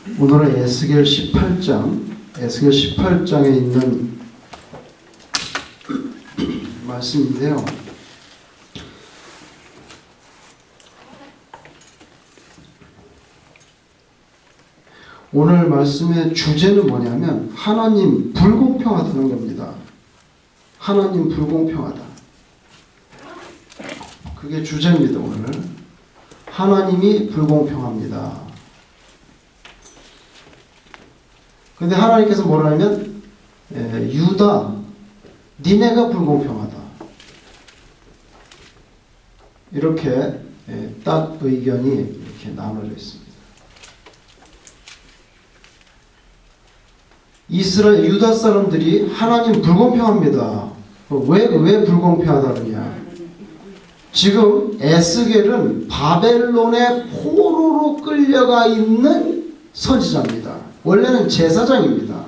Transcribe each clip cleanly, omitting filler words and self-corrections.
오늘은 에스겔 18장에 있는 말씀인데요. 오늘 말씀의 주제는 뭐냐면 하나님 불공평하다는 겁니다. 하나님 불공평하다. 그게 주제입니다. 오늘 하나님이 불공평합니다. 근데 하나님께서 뭐라냐면 유다 니네가 불공평하다. 이렇게 딱 의견이 이렇게 나눠져 있습니다. 이스라엘 유다 사람들이 하나님 불공평합니다. 왜 불공평하다 그러냐? 지금 에스겔은 바벨론의 포로로 끌려가 있는 선지자입니다. 원래는 제사장입니다.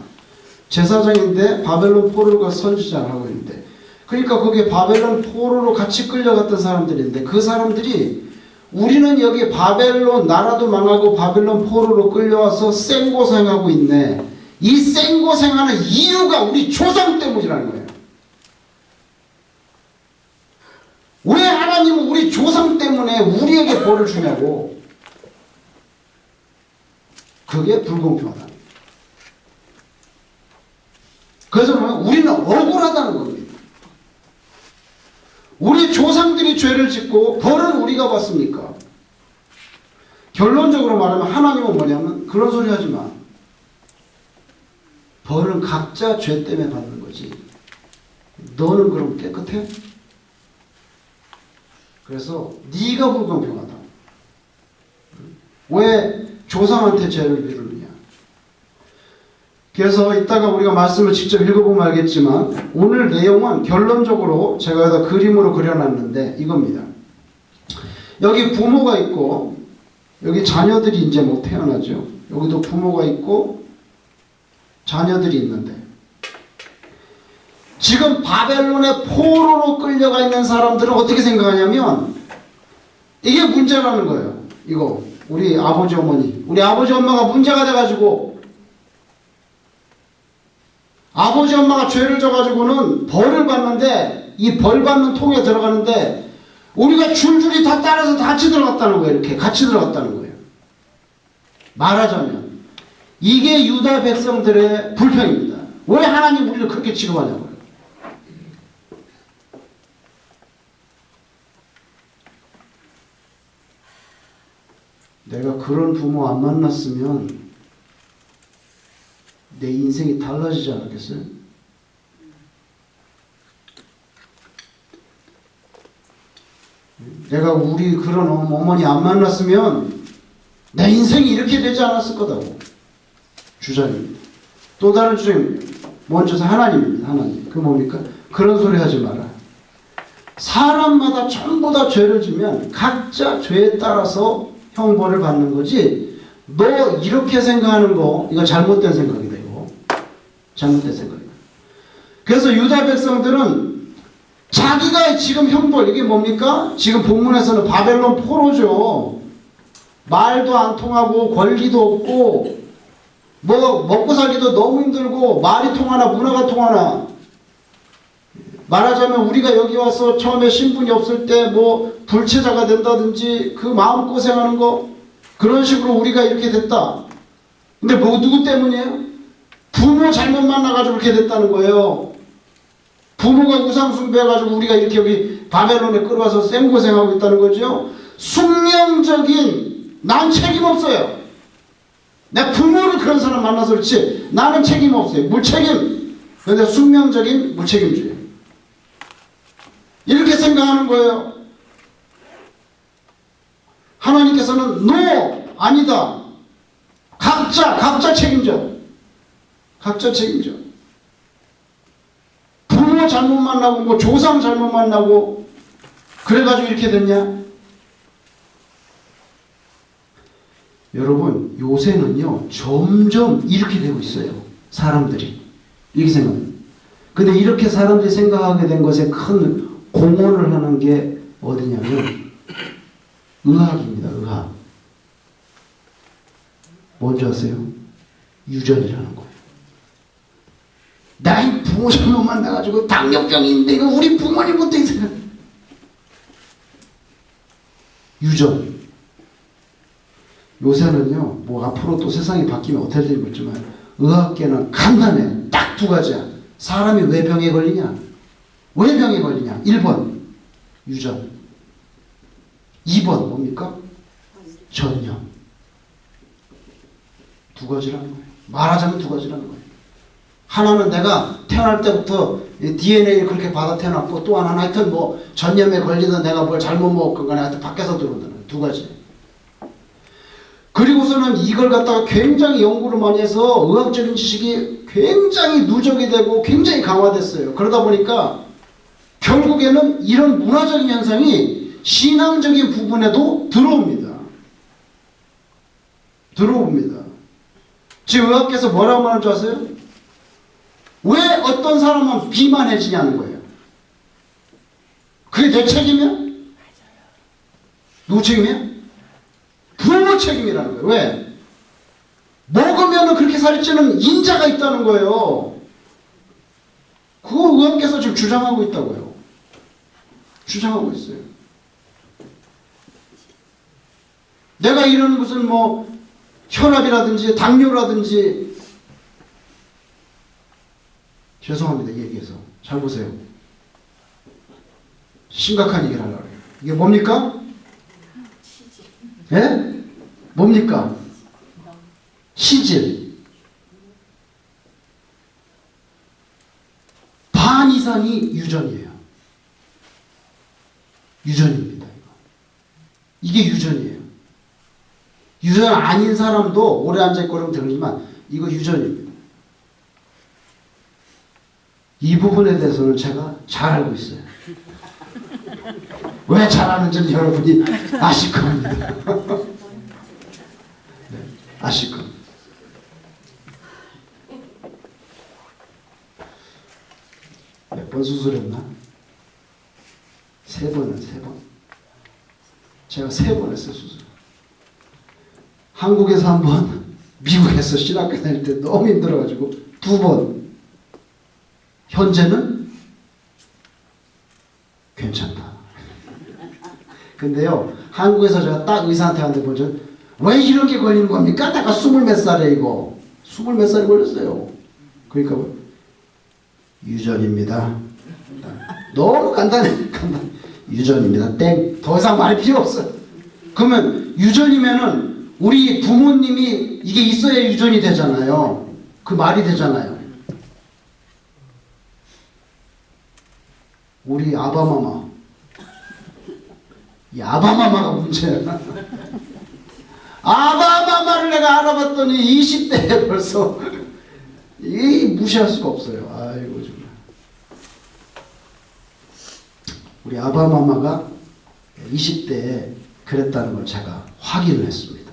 제사장인데 바벨론 포로가 선지자를 하고 있는데, 그러니까 거기에 바벨론 포로로 같이 끌려갔던 사람들인데, 그 사람들이 우리는 여기 바벨론 나라도 망하고 바벨론 포로로 끌려와서 생고생하고 있네. 이 생고생하는 이유가 우리 조상 때문이라는 거예요. 왜 하나님은 우리 조상 때문에 우리에게 벌을 주냐고. 그게 불공평하다. 그래서 우리는 억울하다는 겁니다. 우리 조상들이 죄를 짓고 벌은 우리가 받습니까? 결론적으로 말하면 하나님은 뭐냐면 그런 소리 하지 마. 벌은 각자 죄 때문에 받는 거지. 너는 그럼 깨끗해? 그래서 네가 불공평하다. 왜 조상한테 죄를 미루느냐. 그래서 이따가 우리가 말씀을 직접 읽어보면 알겠지만 오늘 내용은 결론적으로 제가 여기다 그림으로 그려놨는데 이겁니다. 여기 부모가 있고 여기 자녀들이 이제 뭐 태어나죠. 여기도 부모가 있고 자녀들이 있는데 지금 바벨론의 포로로 끌려가 있는 사람들은 어떻게 생각하냐면 이게 문제라는 거예요. 이거 우리 아버지 어머니 우리 아버지 엄마가 문제가 돼가지고 아버지 엄마가 죄를 져가지고는 벌을 받는데 이 벌 받는 통에 들어가는데 우리가 줄줄이 다 따라서 같이 들어갔다는 거예요. 이렇게 같이 들어갔다는 거예요. 말하자면 이게 유다 백성들의 불평입니다. 왜 하나님 우리를 그렇게 취급하냐고요. 내가 그런 부모 안 만났으면 내 인생이 달라지지 않았겠어요? 내가 우리 그런 어머니 안 만났으면 내 인생이 이렇게 되지 않았을 거다고. 주장입니다. 또 다른 주장입니다. 먼저 하나님입니다. 하나님. 그 뭡니까? 그런 소리 하지 마라. 사람마다 전부 다 죄를 지면 각자 죄에 따라서 형벌을 받는 거지. 너 이렇게 생각하는 거 이거 잘못된 생각이다. 이거 잘못된 생각이다. 그래서 유다 백성들은 자기가 지금 형벌 이게 뭡니까? 지금 본문에서는 바벨론 포로죠. 말도 안 통하고 권리도 없고 뭐 먹고 살기도 너무 힘들고 말이 통하나 문화가 통하나. 말하자면 우리가 여기 와서 처음에 신분이 없을 때 뭐 불체자가 된다든지 그 마음고생하는 거 그런 식으로 우리가 이렇게 됐다. 근데 뭐 누구 때문이에요? 부모 잘못 만나가지고 그렇게 됐다는 거예요. 부모가 우상숭배해가지고 우리가 이렇게 여기 바벨론에 끌어와서 쌩고생하고 있다는 거죠. 숙명적인 난 책임 없어요. 내 부모를 그런 사람 만나서 그렇지 나는 책임 없어요. 무책임. 그런데 숙명적인 무책임주의. 이렇게 생각하는 거예요. 하나님께서는 no! 아니다. 각자 책임져. 각자 책임져. 부모 잘못 만나고 뭐 조상 잘못 만나고 그래가지고 이렇게 됐냐? 여러분 요새는요 점점 이렇게 되고 있어요. 사람들이 이렇게 생각합니다. 근데 이렇게 사람들이 생각하게 된 것에 큰 공헌을 하는 게 어디냐면 의학입니다. 의학. 뭔지 뭔지 아세요? 유전이라는 거예요. 나이 부모 잘못 만나가지고 당뇨병인데 이거 우리 부모님부터 있어요. 유전. 요새는요, 뭐 앞으로 또 세상이 바뀌면 어떻게 될지 모르지만 의학계는 간단해. 딱 두 가지야. 사람이 왜 병에 걸리냐? 왜 병에 걸리냐? 1번 유전, 2번 뭡니까? 전염. 두 가지라는 거예요. 말하자면 두 가지라는 거예요. 하나는 내가 태어날 때부터 DNA를 그렇게 받아 태어났고, 또 하나는 하여튼 뭐 전염에 걸리든 내가 뭘 잘못 먹었건 간에 하여튼 밖에서 들어온다는 두 가지. 그리고서는 이걸 갖다가 굉장히 연구를 많이 해서 의학적인 지식이 굉장히 누적이 되고 굉장히 강화됐어요. 그러다 보니까 결국에는 이런 문화적인 현상이 신앙적인 부분에도 들어옵니다. 들어옵니다. 지금 의학계에서 뭐라고 말하는 줄 아세요? 왜 어떤 사람은 비만해지냐는 거예요. 그게 내 책임이야? 누구 책임이야? 부모 책임이라는 거예요. 왜? 먹으면 그렇게 살이 찌는 인자가 있다는 거예요. 그거 의학계에서 지금 주장하고 있다고요. 주장하고 있어요. 내가 이런 무슨 뭐 혈압이라든지 당뇨라든지, 죄송합니다, 이 얘기해서. 잘 보세요. 심각한 얘기를 하려고 해요. 이게 뭡니까? 예? 뭡니까? 시질. 반 이상이 유전이에요. 유전입니다. 이게 유전이에요. 유전 아닌 사람도 오래 앉아있고 그러면 되지만 이거 유전입니다. 이 부분에 대해서는 제가 잘 알고 있어요. 왜 잘 아는지는 여러분이 아실 겁니다. 네, 아실 겁니다. 몇 번 수술했나? 3번은 3번. 제가 3번 했어요, 수술. 한국에서 1번, 미국에서 신학교 다닐 때 너무 힘들어가지고 2번. 현재는 괜찮다. 근데요, 한국에서 제가 딱 의사한테 갔는데 보죠. 왜 이런 게 걸리는 겁니까? 내가 20몇 살에 이거. 20몇 살에 걸렸어요. 그러니까 뭐, 유전입니다. 너무 간단해. 유전입니다. 땡. 더 이상 말이 필요 없어요. 그러면 유전이면은 우리 부모님이 이게 있어야 유전이 되잖아요. 그 말이 되잖아요. 우리 아바마마. 이 아바마마가 문제야. 아바마마를 내가 알아봤더니 20대에 벌써 이 무시할 수가 없어요. 아이고 정말. 우리 아바마마가 20대에 그랬다는 걸 제가 확인을 했습니다.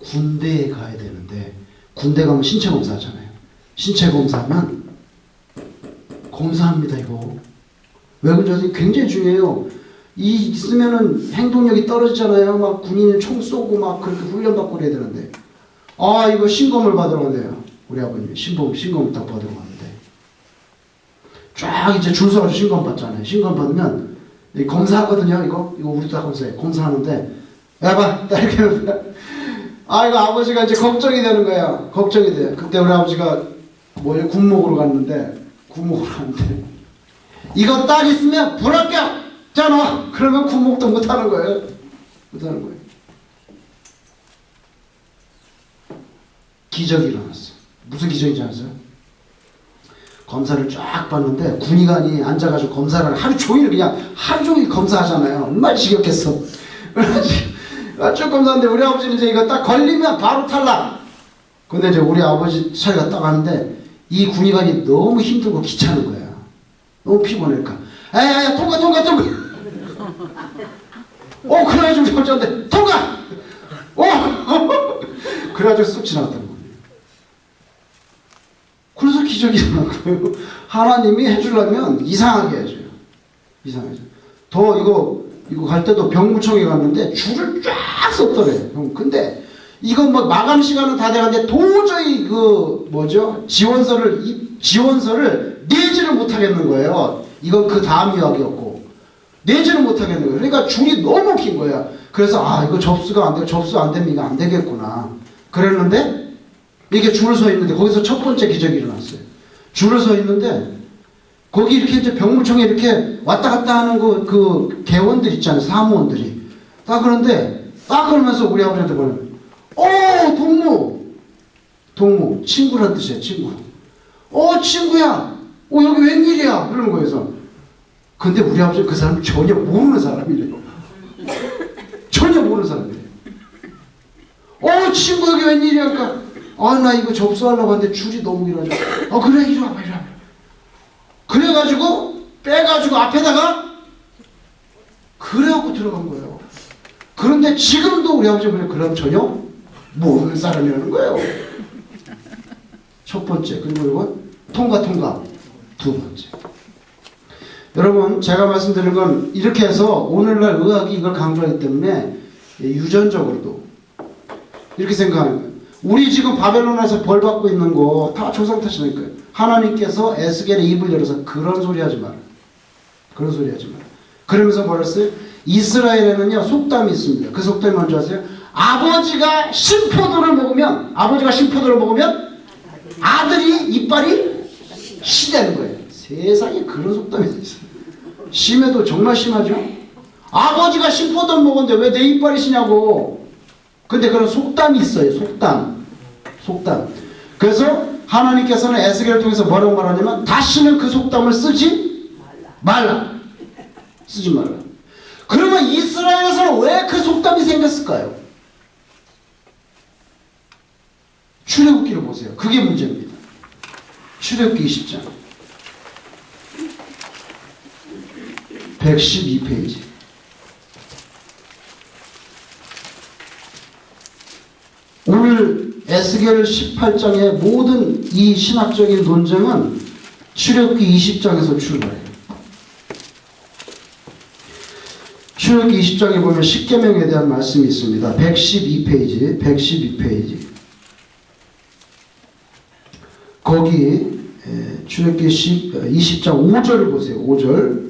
군대에 가야 되는데 군대 가면 신체 검사 하잖아요. 신체 검사는 검사합니다 이거. 왜 그런지 굉장히 중요해요. 이 있으면은 행동력이 떨어지잖아요. 막 군인은 총 쏘고 막 그렇게 훈련받고 그래야 되는데, 아 이거 신검을 받으러 간대요. 우리 아버님이 신검을 딱 받으러 갔는데 쫙 이제 줄 서가지고 신검 받잖아요. 신검 받으면 검사하거든요. 이거 우리도 다 검사해. 검사하는데 야봐 딱 이렇게 하는데, 아 이거 아버지가 이제 걱정이 되는 거야. 걱정이 돼. 그때 우리 아버지가 뭐예요? 군목으로 갔는데 이거 딱 있으면 불합격! 자, 너! 그러면 군목도 못하는 거예요. 못하는 거예요. 기적이 일어났어. 무슨 기적인지 아세요? 검사를 쫙 봤는데 군의관이 앉아가지고 검사를 하루 종일 검사하잖아요. 얼마나 지겹겠어. 쭉 검사하는데 우리 아버지는 이제 이거 딱 걸리면 바로 탈락. 근데 이제 우리 아버지 차이가 딱 왔는데 이 군의관이 너무 힘들고 귀찮은 거야. 너무 피곤하니까. 에이, 통과. 그래가지고 결정한데, 통과! 그래가지고 쑥 지나갔다는 거예요. 그래서 기적이 일어난 거예요. 하나님이 해주려면 이상하게 해줘요. 이상하게. 더 이거 갈 때도 병무청에 갔는데 줄을 쫙 섰더래. 근데 이거 뭐 마감 시간은 다 돼가는데 도저히 그 뭐죠? 지원서를 내지를 못하겠는 거예요. 이건 그 다음 이야기였고 내지를 못하겠는 거예요. 그러니까 줄이 너무 긴 거야. 그래서 아 이거 접수가 안 돼, 접수 안 되면 이거 안 되겠구나. 그랬는데 이게 줄을 서 있는데 거기서 첫 번째 기적이 일어났어요. 줄을 서 있는데 거기 이렇게 이제 병무청에 이렇게 왔다 갔다 하는 그 개원들 있잖아요. 사무원들이 딱 그런데 딱 그러면서 우리 아버지한테 보내면 동무 친구란 뜻이에요. 친구. 친구야. 여기 웬일이야. 그러는 거예요. 근데 우리 아버지는 그 사람 전혀 모르는 사람이래요. 전혀 모르는 사람이래요. 친구 여기 웬일이야. 그러니까 나 이거 접수하려고 하는데 줄이 너무 길어져. 그래 이리 와봐. 그래가지고 빼가지고 앞에다가 그래갖고 들어간 거예요. 그런데 지금도 우리 아버지 보면 그럼 전혀 모르는 사람이라는 거예요. 첫 번째. 그리고 이건 통과 두 번째. 여러분 제가 말씀드린 건 이렇게 해서 오늘날 의학이 이걸 강조하기 때문에 유전적으로도 이렇게 생각하는 거예요. 우리 지금 바벨론에서 벌 받고 있는 거 다 조상 탓이니까요. 하나님께서 에스겔의 입을 열어서 그런 소리 하지 마라. 그런 소리 하지 마라. 그러면서 뭐라 했어요? 이스라엘에는요 속담이 있습니다. 그 속담이 뭔지 아세요? 아버지가 신포도를 먹으면 아들이 이빨이 시되는 거예요. 세상에 그런 속담이 있어요. 심해도 정말 심하죠? 아버지가 신포도를 먹었는데 왜 내 이빨이 시냐고. 근데 그런 속담이 있어요. 속담. 그래서 하나님께서는 에스겔을 통해서 뭐라고 말하냐면 다시는 그 속담을 쓰지 말라. 그러면 이스라엘에서는 왜 그 속담이 생겼을까요? 출애굽기를 보세요. 그게 문제입니다. 출애굽기 20장 112페이지. 오늘 에스겔 18장의 모든 이 신학적인 논쟁은 출애굽기 20장에서 출발해요. 출애굽기 20장에 보면 십계명에 대한 말씀이 있습니다. 112페이지. 거기 출애굽기 20장 5절을 보세요. 5절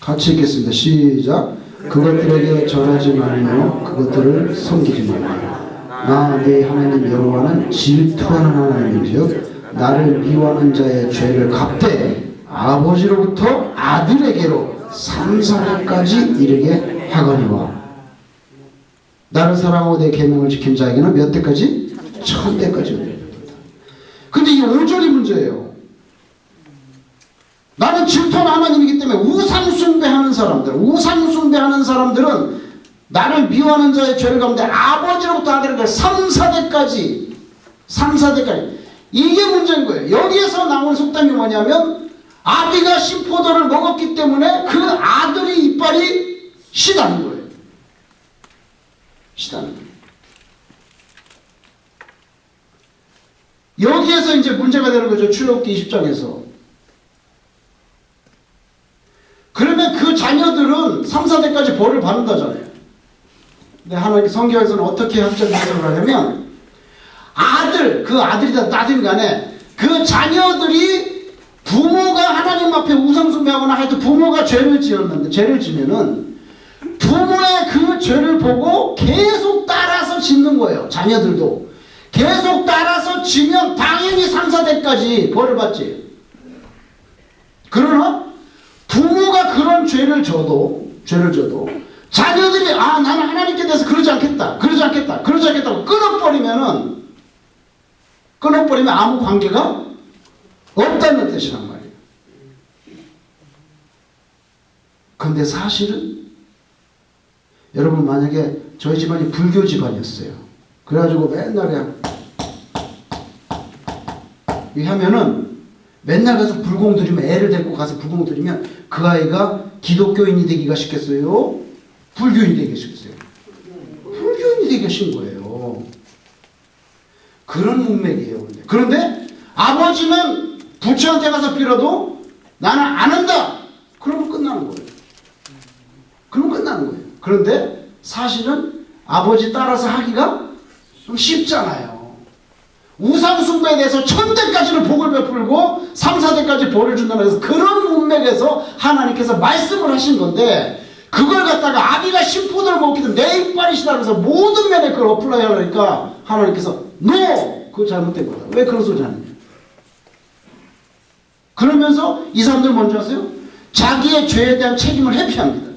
같이 읽겠습니다. 시작. 그것들에게 절하지 말며 그것들을 섬기지 말라. 나 내 하나님 여호와는 질투하는 하나님인즉 나를 미워하는 자의 죄를 갚되 아버지로부터 아들에게로 3, 4대까지 이르게 하거니와 나를 사랑하고 내 계명을 지킨 자에게는 몇 대까지? 1000대까지. 근데 이 5절이 문제예요. 나는 질투하는 하나님이기 때문에 우상 숭배하는 사람들은 나를 미워하는 자의 죄를 갚는데 아버지로부터 아들에게 3, 4대까지 이게 문제인 거예요. 여기에서 나온 속담이 뭐냐면 아비가 신포도를 먹었기 때문에 그 아들이 이빨이 시다는 거예요. 여기에서 이제 문제가 되는 거죠. 출애굽기 20장에서. 그러면 그 자녀들은 3, 4대까지 벌을 받는다잖아요. 근데 하나님 성경에서는 어떻게 학적 해석을 하냐면 그 아들이든 딸이든 간에 그 자녀들이 부모가 하나님 앞에 우상숭배하거나 하여튼 부모가 죄를 지면은 부모의 그 죄를 보고 계속 따라서 짓는 거예요. 자녀들도 계속 따라서 지면 당연히 3, 4대까지 벌을 받지. 그러나 부모가 그런 죄를 져도 자녀들이 나는 하나님께 대해서 그러지 않겠다고 끊어버리면 아무 관계가 없다는 뜻이란 말이에요. 근데 사실은 여러분 만약에 저희 집안이 불교 집안이었어요. 그래가지고 맨날 하면은 맨날 가서 불공 드리면 애를 데리고 가서 불공 드리면 그 아이가 기독교인이 되기가 쉽겠어요? 불교인이 되기가 쉽겠어요? 불교인이 되기가 쉬운 거예요. 그런 문맥이에요. 그런데 아버지는 부처한테 가서 빌어도 나는 안 한다. 그러면 끝나는 거예요. 그런데 사실은 아버지 따라서 하기가 좀 쉽잖아요. 우상숭배에 대해서 1000대까지는 복을 베풀고 3, 4대까지 벌을 준다고 해서 그런 문맥에서 하나님께서 말씀을 하신 건데, 그걸 갖다가 아비가 신포도를 먹기도 내 이빨이시다 그래서 모든 면에 그걸 어플라이 하려니까 하나님께서 NO! 그거 잘못된 거다. 왜 그런 소리 하느냐. 그러면서 이 사람들 뭔지 아세요? 자기의 죄에 대한 책임을 회피합니다.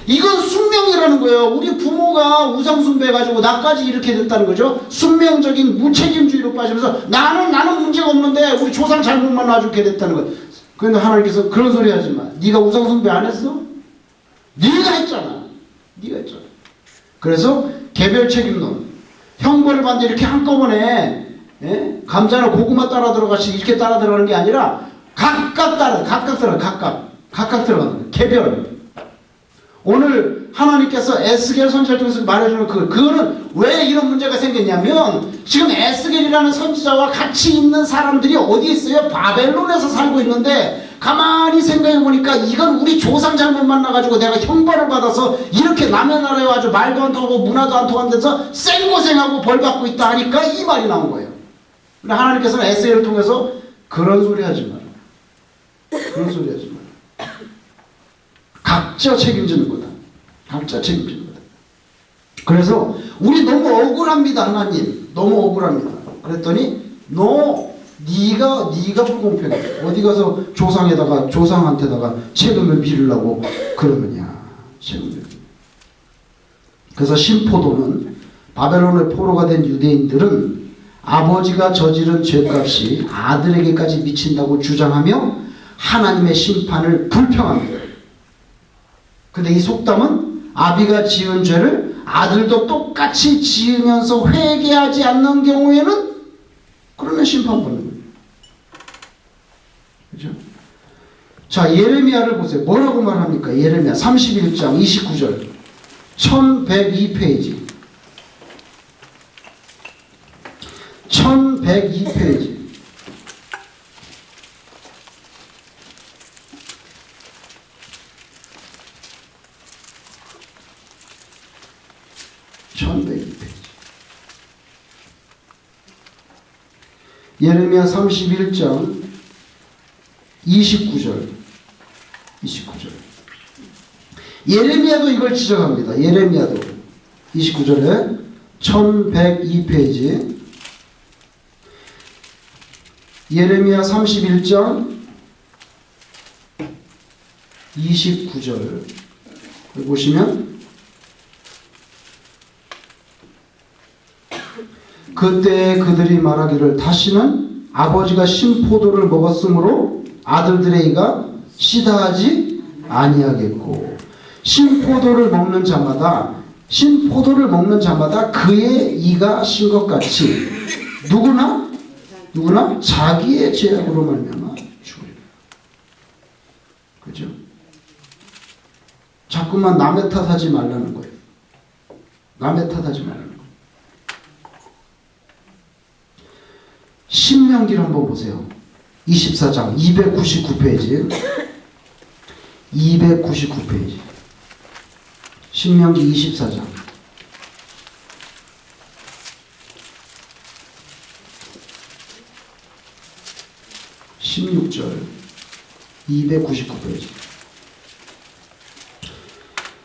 이건 숙명이라는 거예요. 우리 부모가 우상숭배해가지고 나까지 이렇게 됐다는 거죠. 숙명적인 무책임주의로 빠지면서 나는 문제가 없는데 우리 조상 잘못만 놔주게 됐다는 거예요. 그런데 하나님께서 그런 소리 하지 마. 네가 우상숭배 안 했어? 네가 했잖아. 네가 했잖아. 그래서 개별 책임론, 형벌을 받는데 이렇게 한꺼번에 감자나 고구마 따라 들어가시 이렇게 따라 들어가는 게 아니라 각각 들어가는 거예요. 개별. 오늘 하나님께서 에스겔 선지자를 통해서 말해주는 그거는 왜 이런 문제가 생겼냐면, 지금 에스겔이라는 선지자와 같이 있는 사람들이 어디 있어요? 바벨론에서 살고 있는데, 가만히 생각해 보니까 이건 우리 조상 잘못 만나가지고 내가 형벌을 받아서 이렇게 남의 나라에 아주 말도 안 통하고 문화도 안 통하는 데서 생고생하고 벌 받고 있다 하니까 이 말이 나온 거예요. 근데 하나님께서는 에스겔을 통해서 그런 소리 하지 마라. 그런 소리 하지 마라. 각자 책임지는 거다. 각자 책임지는 거다. 그래서 우리 너무 억울합니다. 하나님 너무 억울합니다. 그랬더니 네가 불공평해. 어디 가서 조상한테다가 책임을 미루려고 그러느냐. 책임을. 그래서 신포도는 바벨론의 포로가 된 유대인들은 아버지가 저지른 죄값이 아들에게까지 미친다고 주장하며 하나님의 심판을 불평합니다. 근데 이 속담은 아비가 지은 죄를 아들도 똑같이 지으면서 회개하지 않는 경우에는 그러면 심판받는 거예요. 그죠? 자, 예레미야를 보세요. 뭐라고 말합니까? 예레미야 31장 29절 1102페이지 1102페이지 예레미야 31장 29절 예레미야도 이걸 지적합니다. 예레미야도 29절에 1102페이지 예레미야 31장 29절 보시면 그때 그들이 말하기를 다시는 아버지가 신포도를 먹었으므로 아들들의 이가 시다하지 아니하겠고 신포도를 먹는 자마다 그의 이가 신 것 같이 누구나 자기의 죄악으로 말미암아 죽으리라. 그죠? 자꾸만 남의 탓하지 말라는 거예요. 남의 탓하지 말라는 거예요. 신명기를 한번 보세요. 24장 299페이지 299페이지 신명기 24장 16절 299페이지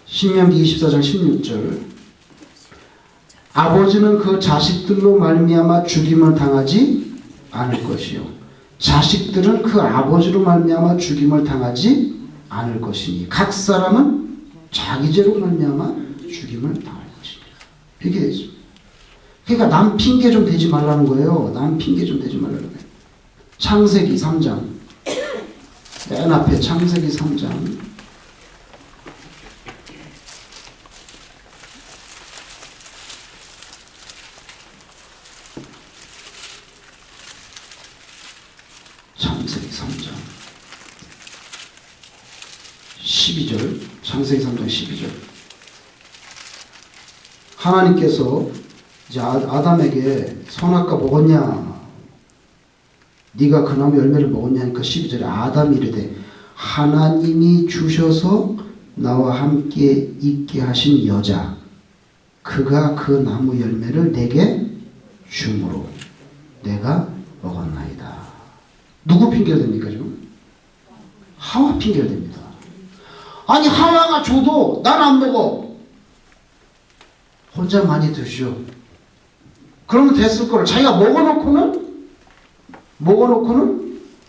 신명기 24장 16절 아버지는 그 자식들로 말미암아 죽임을 당하지 않을 것이요 자식들은 그 아버지로 말미암아 죽임을 당하지 않을 것이니 각 사람은 자기 죄로 말미암아 죽임을 당할 것이니 이렇게 되어 있습니다. 그러니까 남 핑계 좀 대지 말라는 거예요. 남 핑계 좀 대지 말라는 거예요. 창세기 3장 맨 앞에 창세기 3장 창세기 3장 12절 창세기 3장 12절 하나님께서 이제 아담에게 선악과 먹었냐 네가 그 나무 열매를 먹었냐니까 12절에 아담이 이르되 하나님이 주셔서 나와 함께 있게 하신 여자 그가 그 나무 열매를 내게 주므로 내가 먹었나이다. 누구 핑계를 댑니까 지금? 하와 핑계를 댑니다. 아니 하와가 줘도 난 안 먹어. 혼자 많이 드시오. 그러면 됐을 거를 자기가 먹어놓고는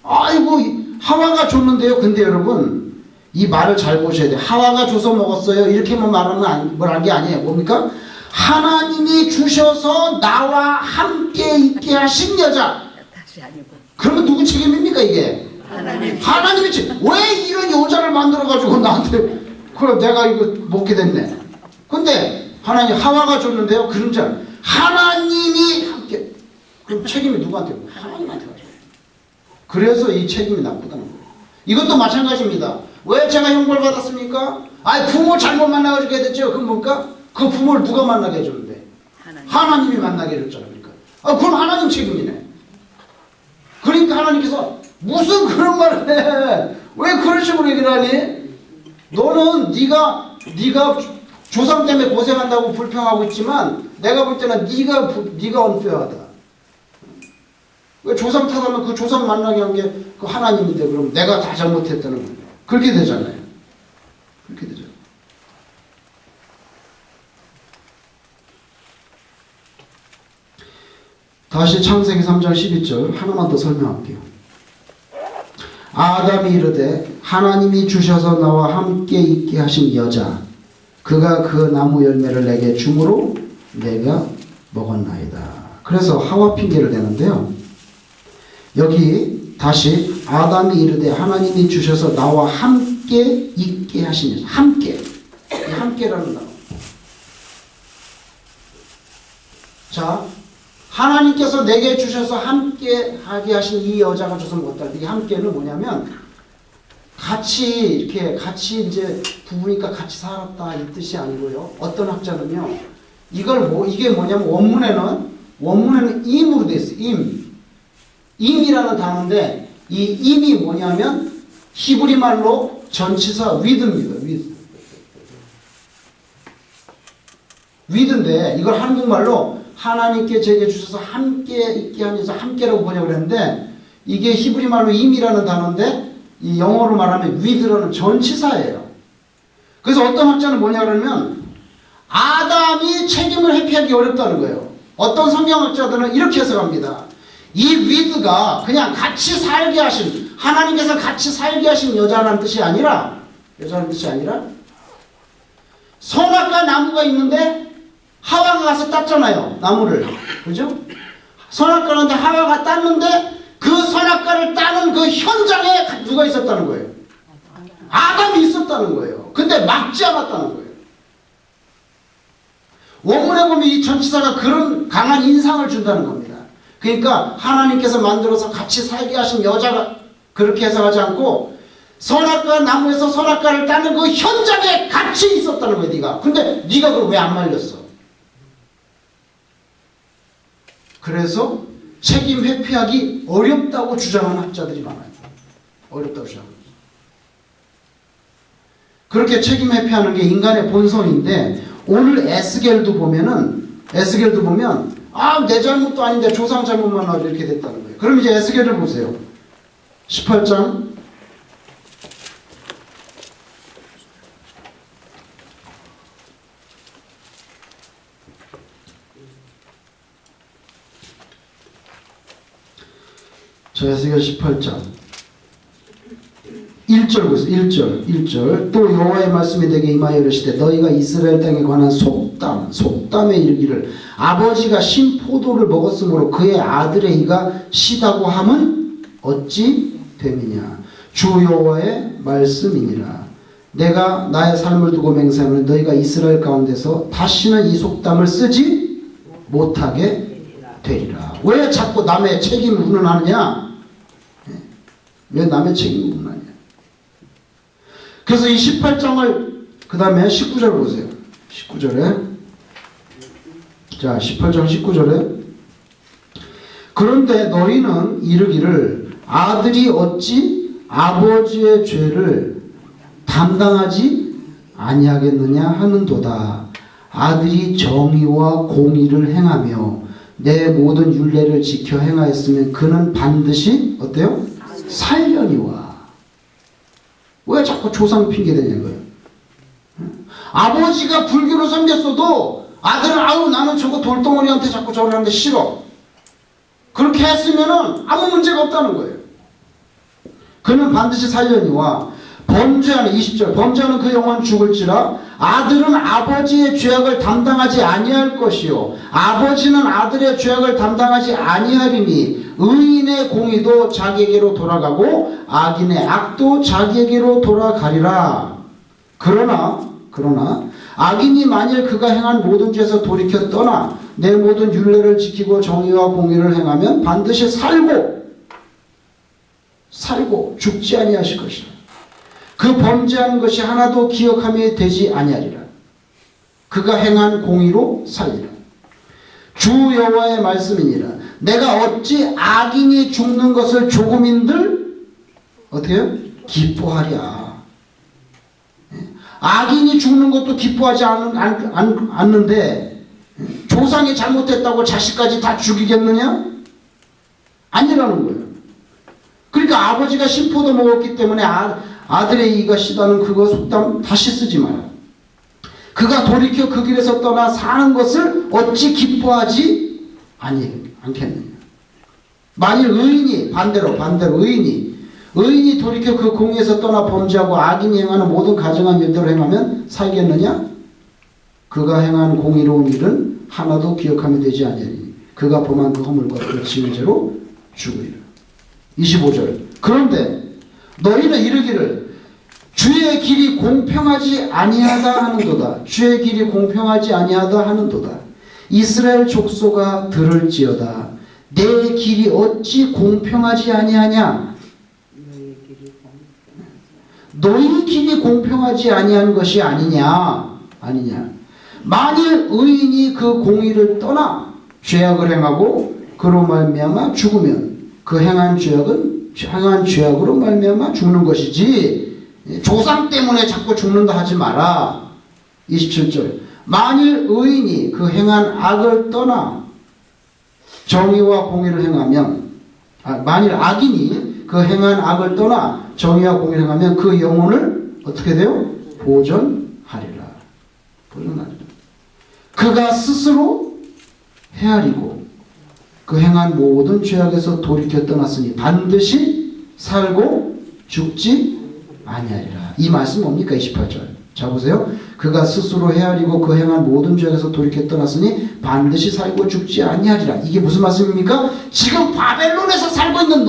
아이고 하와가 줬는데요. 근데 여러분 이 말을 잘 보셔야 돼요. 하와가 줘서 먹었어요. 이렇게만 말하면 뭘 한 게 아니에요. 뭡니까? 하나님이 주셔서 나와 함께 있게 하신 여자. 그러면 누구 책임입니까 이게? 하나님이 왜 이런 여자를 만들어가지고 나한테 그래 내가 이거 먹게 됐네. 근데 하나님 하와가 줬는데요. 그런 줄 하나님이 함께. 그럼 책임이 누구한테? 하나님한테 가죠. 그래서 이 책임이 나쁘다는 거예요. 이것도 마찬가지입니다. 왜 제가 형벌 받았습니까? 아니 부모 잘못 만나가지고 됐죠. 그럼 뭘까? 그 부모를 누가 만나게 해줬는데? 하나님이 만나게 해줬잖아. 그러니까. 그럼 하나님 책임이네. 그러니까 하나님께서 무슨 그런 말을 해? 왜 그런 식으로 얘기를 하니? 너는 네가 조상 때문에 고생한다고 불평하고 있지만 내가 볼 때는 네가 unfair하다. 왜 조상 탓하면 그 조상 만나게 한 게 그 하나님인데 그럼 내가 다 잘못했다는 거예요. 그렇게 되잖아요. 그렇게 되죠. 다시 창세기 3장 12절 하나만 더 설명할게요. 아담이 이르되 하나님이 주셔서 나와 함께 있게 하신 여자 그가 그 나무 열매를 내게 주므로 내가 먹었나이다. 그래서 하와 핑계를 대는데요. 여기 다시 아담이 이르되 하나님이 주셔서 나와 함께 있게 하신 여자. 함께. 이 함께라는 단어. 자, 하나님께서 내게 주셔서 함께 하게 하신 이 여자가 줘서 먹었다. 이 함께는 뭐냐면 같이 이제 부부니까 같이 살았다 이 뜻이 아니고요. 어떤 학자는요. 이게 뭐냐면 원문에는 임으로 돼 있어요. 임이라는 단어인데 이 임이 뭐냐면 히브리 말로 전치사 with입니다. with인데 이걸 한국말로 하나님께 제게 주셔서 함께 있게 하면서 함께라고 번역을 했는데 이게 히브리 말로 임이라는 단어인데 이 영어로 말하면 with라는 전치사예요. 그래서 어떤 학자는 뭐냐 그러면 아담이 책임을 회피하기 어렵다는 거예요. 어떤 성경학자들은 이렇게 해석합니다. 이 with가 그냥 같이 살게 하신 하나님께서 같이 살게 하신 여자라는 뜻이 아니라 선악과 나무가 있는데 하와가 가서 땄잖아요. 나무를. 그죠? 선악과인데 하와가 땄는데 그 선악과를 따는 그 현장에 누가 있었다는 거예요? 아담이 있었다는 거예요. 근데 막지 않았다는 거예요. 원문에 보면 이 전치사가 그런 강한 인상을 준다는 겁니다. 그러니까 하나님께서 만들어서 같이 살게 하신 여자가 그렇게 해석하지 않고 선악과 나무에서 선악과를 따는 그 현장에 같이 있었다는 거예요. 네가. 근데 네가 그걸 왜 안 말렸어? 그래서 책임 회피하기 어렵다고 주장하는 학자들이 많아요. 어렵다고 주장합니다. 그렇게 책임 회피하는 게 인간의 본성인데 오늘 에스겔도 보면 내 잘못도 아닌데 조상 잘못만 하고 이렇게 됐다는 거예요. 그럼 이제 에스겔을 보세요. 18장 에스겔 18장 1절 보세요. 1절 또 여호와의 말씀이 내게 임하여 이르시되 너희가 이스라엘 땅에 관한 속담에 이르기를 아버지가 신 포도를 먹었으므로 그의 아들의 이가 시다고 함은 어찌 됨이냐. 주 여호와의 말씀이니라. 내가 나의 삶을 두고 맹세하노니 너희가 이스라엘 가운데서 다시는 이 속담을 쓰지 못하게 되리라. 왜 자꾸 남의 책임을 운운하느냐? 왜 남의 책임을 운운하냐? 그래서 이 18장을 그 다음에 19절 보세요. 19절에 자 18장 19절에 그런데 너희는 이르기를 아들이 어찌 아버지의 죄를 담당하지 아니하겠느냐 하는도다. 아들이 정의와 공의를 행하며 내 모든 율례를 지켜 행하였으면 그는 반드시 어때요? 살려니와. 왜 자꾸 조상 핑계대냐고요. 아버지가 불교를 섬겼어도 아들은 아우 나는 저거 돌덩어리한테 자꾸 저러는데 싫어. 그렇게 했으면은 아무 문제가 없다는 거예요. 그는 반드시 살려니와 범죄하는 20절 범죄하는 그 영혼 죽을지라 아들은 아버지의 죄악을 담당하지 아니할 것이요 아버지는 아들의 죄악을 담당하지 아니하리니 의인의 공의도 자기에게로 돌아가고 악인의 악도 자기에게로 돌아가리라. 그러나 악인이 만일 그가 행한 모든 죄에서 돌이켜 떠나 내 모든 율례를 지키고 정의와 공의를 행하면 반드시 살고 죽지 아니하실 것이라. 그 범죄한 것이 하나도 기억함이 되지 아니하리라. 그가 행한 공의로 살리라. 주 여호와의 말씀이니라. 내가 어찌 악인이 죽는 것을 조금인들 어때요? 기뻐하랴. 악인이 죽는 것도 기뻐하지 않는데 조상이 잘못했다고 자식까지 다 죽이겠느냐? 아니라는 거예요. 그러니까 아버지가 심포도 먹었기 때문에 아들의 이가 시다는 그거 속담 다시 쓰지 마라. 그가 돌이켜 그 길에서 떠나 사는 것을 어찌 기뻐하지 않겠느냐. 만일 의인이 반대로 의인이 돌이켜 그 공의에서 떠나 범죄하고 악인이 행하는 모든 가증한 일대로 행하면 살겠느냐? 그가 행한 공의로운 일은 하나도 기억하면 되지 아니하리니 그가 범한 그 허물과 그 지은 죄로 죽으리라. 25절 그런데 너희는 이르기를 주의 길이 공평하지 아니하다 하는도다. 주의 길이 공평하지 아니하다 하는도다. 이스라엘 족속아 들을지어다. 내 길이 어찌 공평하지 아니하냐? 너희 길이 공평하지 아니한 것이 아니냐? 만일 의인이 그 공의를 떠나 죄악을 행하고 그로 말미암아 죽으면 그 행한 죄악으로 말미암아 죽는 것이지 조상 때문에 자꾸 죽는다 하지 마라. 27절 만일 의인이 그 행한 악을 떠나 정의와 공의를 행하면 만일 악인이 그 행한 악을 떠나 정의와 공의를 행하면 그 영혼을 어떻게 돼요? 보전하리라. 그가 스스로 헤아리고 그 행한 모든 죄악에서 돌이켜 떠났으니 반드시 살고 죽지 아니하리라. 이 말씀 뭡니까? 28절. 자 보세요. 그가 스스로 헤아리고 그 행한 모든 죄악에서 돌이켜 떠났으니 반드시 살고 죽지 아니하리라. 이게 무슨 말씀입니까? 지금 바벨론에서 살고 있는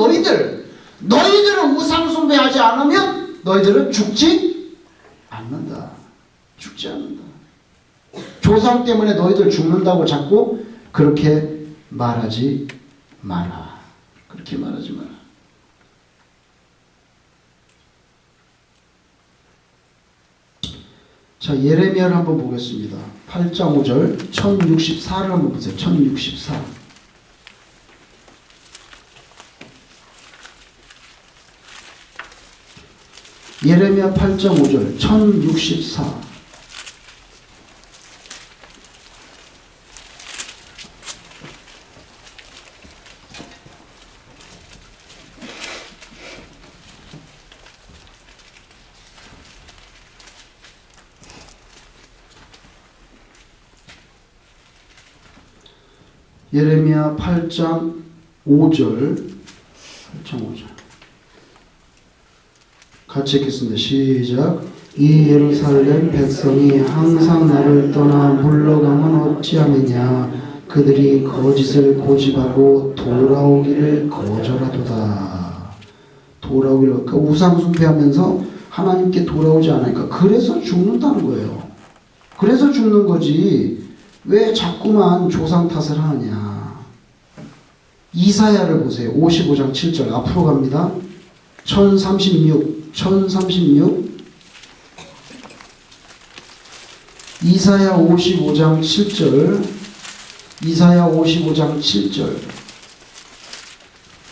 너희들은 우상 숭배하지 않으면 너희들은 죽지 않는다. 조상 때문에 너희들 죽는다고 자꾸 그렇게 말하지 마라. 자, 예레미야를 한번 보겠습니다. 8장 5절 1064를 한번 보세요. 1064. 예레미야 8장 5절 1064. 예레미야 8장 5절 같이 읽겠습니다. 시작. 이 예루살렘 백성이 항상 나를 떠나 물러가면 어찌하느냐. 그들이 거짓을 고집하고 돌아오기를 거절하도다. 그러니까 우상 숭배하면서 하나님께 돌아오지 않으니까 그래서 죽는다는 거예요. 그래서 죽는 거지. 왜 자꾸만 조상 탓을 하느냐. 이사야를 보세요. 55장 7절 앞으로 갑니다. 1036 이사야 55장 7절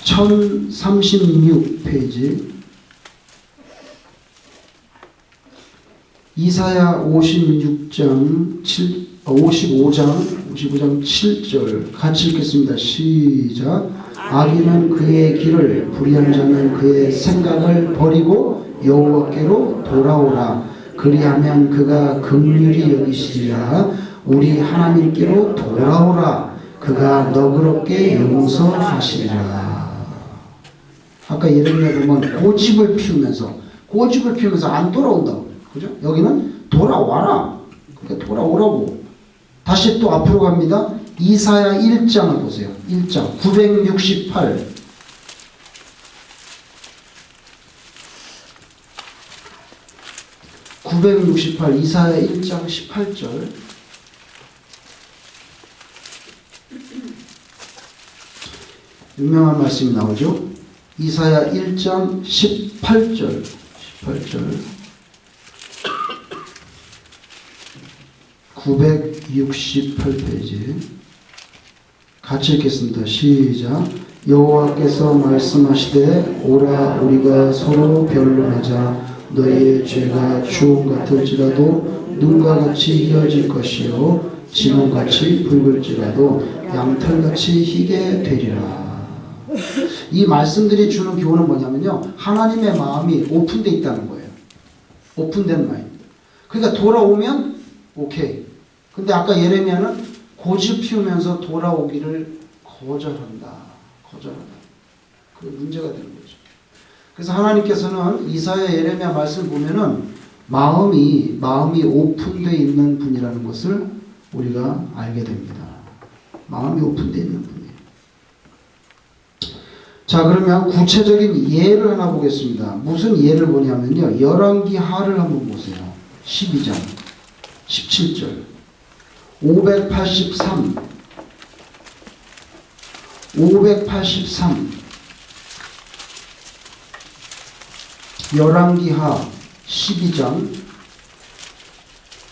1036 페이지 이사야 56장 7 55장 7절 같이 읽겠습니다. 시작. 악인은 그의 길을, 불의한 자는 그의 생각을 버리고 여호와께로 돌아오라. 그리하면 그가 긍휼히 여기시리라. 우리 하나님께로 돌아오라. 그가 너그럽게 용서하시리라. 아까 예레미야 보면 고집을 피우면서 안 돌아온다고. 그죠? 여기는 돌아와라. 그러니까 돌아오라고. 다시 또 앞으로 갑니다. 이사야 1장을 보세요. 1장 968. 이사야 1장 18절. 유명한 말씀이 나오죠. 이사야 1장 18절. 968페이지 같이 읽겠습니다. 시작. 여호와께서 말씀하시되 오라 우리가 서로 변론하자. 너희의 죄가 주홍 같을지라도 눈과 같이 희어질 것이요 진홍같이 붉을지라도 양털같이 희게 되리라. 이 말씀들이 주는 교훈은 뭐냐면요, 하나님의 마음이 오픈되어 있다는 거예요. 오픈된 마음입니다. 그러니까 돌아오면 오케이. 근데 아까 예레미야는 고집 피우면서 돌아오기를 거절한다. 그게 문제가 되는 거죠. 그래서 하나님께서는 이사야 예레미야 말씀을 보면은 마음이 오픈되어 있는 분이라는 것을 우리가 알게 됩니다. 마음이 오픈되어 있는 분이에요. 자, 그러면 구체적인 예를 하나 보겠습니다. 무슨 예를 보냐면요, 열왕기 하를 한번 보세요. 12장 17절 583 열왕기하 12장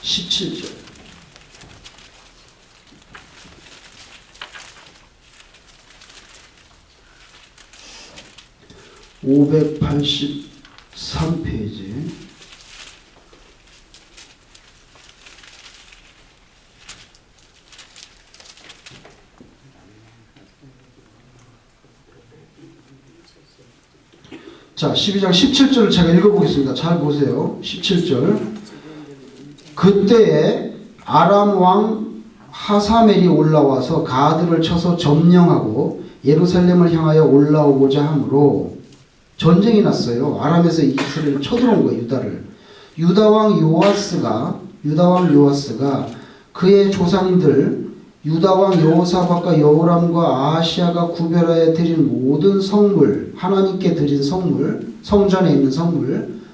17절. (583페이지) 자, 12장 17절을 제가 읽어보겠습니다. 잘 보세요. 17절. 그때에 아람 왕 하사멜이 올라와서 가드를 쳐서 점령하고 예루살렘을 향하여 올라오고자 하므로 전쟁이 났어요. 아람에서 이스라엘을 쳐들어온 거예요. 유다를. 유다 왕 요아스가 그의 조상들 유다 왕 여호사밧과 여호람과 아하시아가 구별하여 드린 모든 성물, 하나님께 드린 성물, 성전에 있는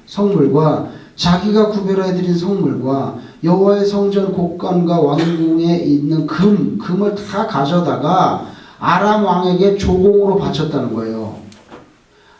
성물과 자기가 구별하여 드린 성물과 여호와의 성전 곡간과 왕궁에 있는 금을 다 가져다가 아람 왕에게 조공으로 바쳤다는 거예요.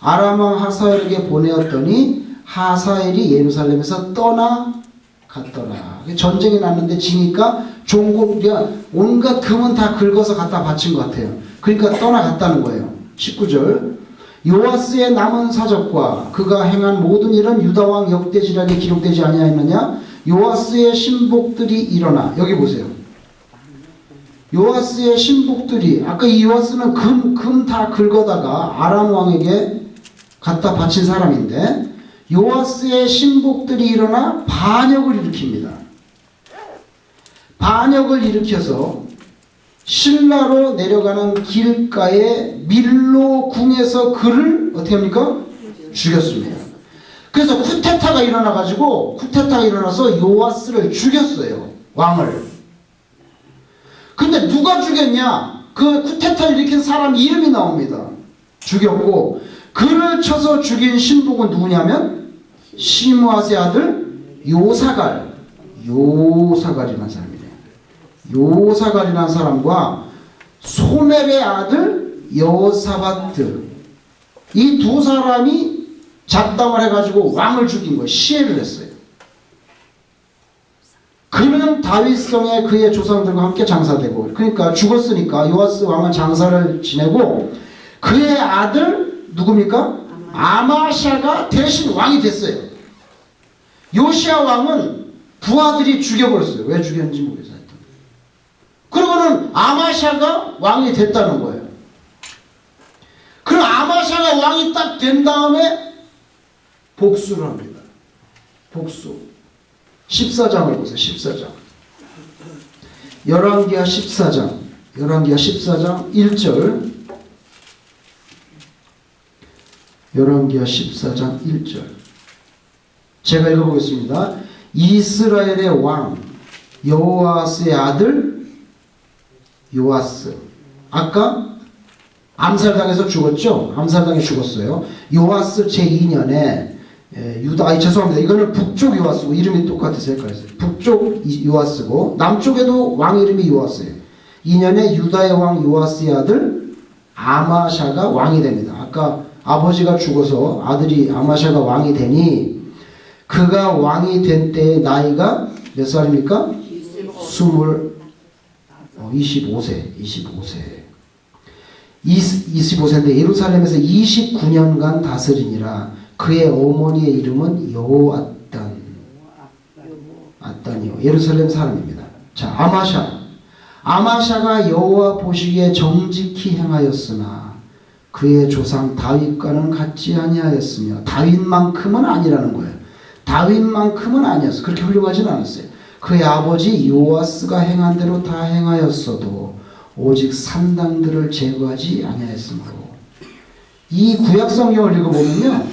아람 왕 하사엘에게 보내었더니 하사엘이 예루살렘에서 떠나갔더라. 전쟁이 났는데 지니까 종국이야 온갖 금은 다 긁어서 갖다 바친 것 같아요. 그러니까 떠나갔다는 거예요. 19절. 요아스의 남은 사적과 그가 행한 모든 일은 유다왕 역대지략에 기록되지 아니하였느냐? 요아스의 신복들이 일어나. 여기 보세요. 요아스의 신복들이, 아까 이 요아스는 금 다 긁어다가 아람 왕에게 갖다 바친 사람인데, 요아스의 신복들이 일어나 반역을 일으킵니다. 반역을 일으켜서 신라로 내려가는 길가에 밀로 궁에서 그를 어떻게 합니까? 죽였습니다. 그래서 쿠데타가 일어나서 요아스를 죽였어요. 왕을. 근데 누가 죽였냐? 그 쿠데타를 일으킨 사람 이름이 나옵니다. 죽였고, 그를 쳐서 죽인 신복은 누구냐면 시므아스의 아들 요사갈이라는 사람이에요. 요사갈이라는 사람과 소멜의 아들 여호사밧, 이 두 사람이 잡담을 해가지고 왕을 죽인 거예요. 시해를 했어요. 그는 다윗성에 그의 조상들과 함께 장사되고, 그러니까 죽었으니까 요아스 왕은 장사를 지내고 그의 아들 누굽니까? 아마샤가 대신 왕이 됐어요. 요시야 왕은 부하들이 죽여버렸어요. 왜 죽였는지 모르겠어요. 그러고는 아마샤가 왕이 됐다는 거예요. 그럼 아마샤가 왕이 딱 된 다음에 복수를 합니다. 복수. 14장을 보세요. 14장. 열왕기하 14장. 열왕기하 14장 1절. 열왕기하 14장 1절. 제가 읽어보겠습니다. 이스라엘의 왕 여호아스의 아들 요아스. 아까 암살당해서 죽었죠? 암살당해 죽었어요. 요아스 제2년에 유다, 죄송합니다. 이거는 북쪽 요아스고 이름이 똑같아서 헷갈렸어요. 북쪽 요아스고 남쪽에도 왕 이름이 요아스예요. 2년에 유다의 왕 요아스의 아들 아마샤가 왕이 됩니다. 아까 아버지가 죽어서 아들이 아마샤가 왕이 되니 그가 왕이 된 때의 나이가 몇 살입니까? 25세인데 예루살렘에서 29년간 다스리니라. 그의 어머니의 이름은 여호아단이요. 예루살렘 사람입니다. 자, 아마샤가 여호와 보시기에 정직히 행하였으나 그의 조상 다윗과는 같지 아니하였으며 다윗만큼은 아니라는 거예요. 다윗만큼은 아니었어. 그렇게 훌륭하진 않았어요. 그의 아버지 요아스가 행한 대로 다 행하였어도 오직 산당들을 제거하지 아니하였으므로. 이 구약 성경을 읽어보면요,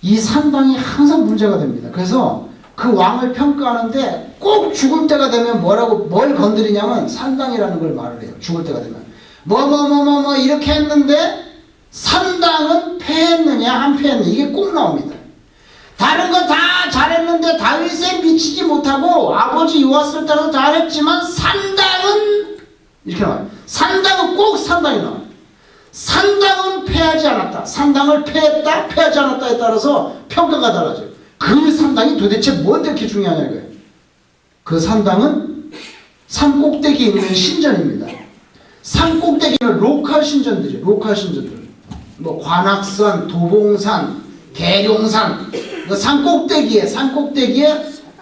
이 산당이 항상 문제가 됩니다. 그래서 그 왕을 평가하는데 꼭 죽을 때가 되면 뭘 건드리냐면 산당이라는 걸 말을 해요. 죽을 때가 되면 뭐 이렇게 했는데 산당은 패했느냐 안 패했느냐 이게 꼭 나옵니다. 다른 건 다 잘했는데 다윗에 미치지 못하고 아버지 요아스를 따라서 잘했지만 산당은 이렇게 나와요. 산당은 꼭 산당이 나와요. 산당은 패하지 않았다. 산당을 패했다, 패하지 않았다에 따라서 평가가 달라져요. 그 산당이 도대체 뭔데 이렇게 중요하냐 이거예요. 그 산당은 산 꼭대기에 있는 신전입니다. 산 꼭대기는 로컬 신전들이에요. 로컬 신전들. 뭐 관악산, 도봉산, 계룡산, 그 산 꼭대기에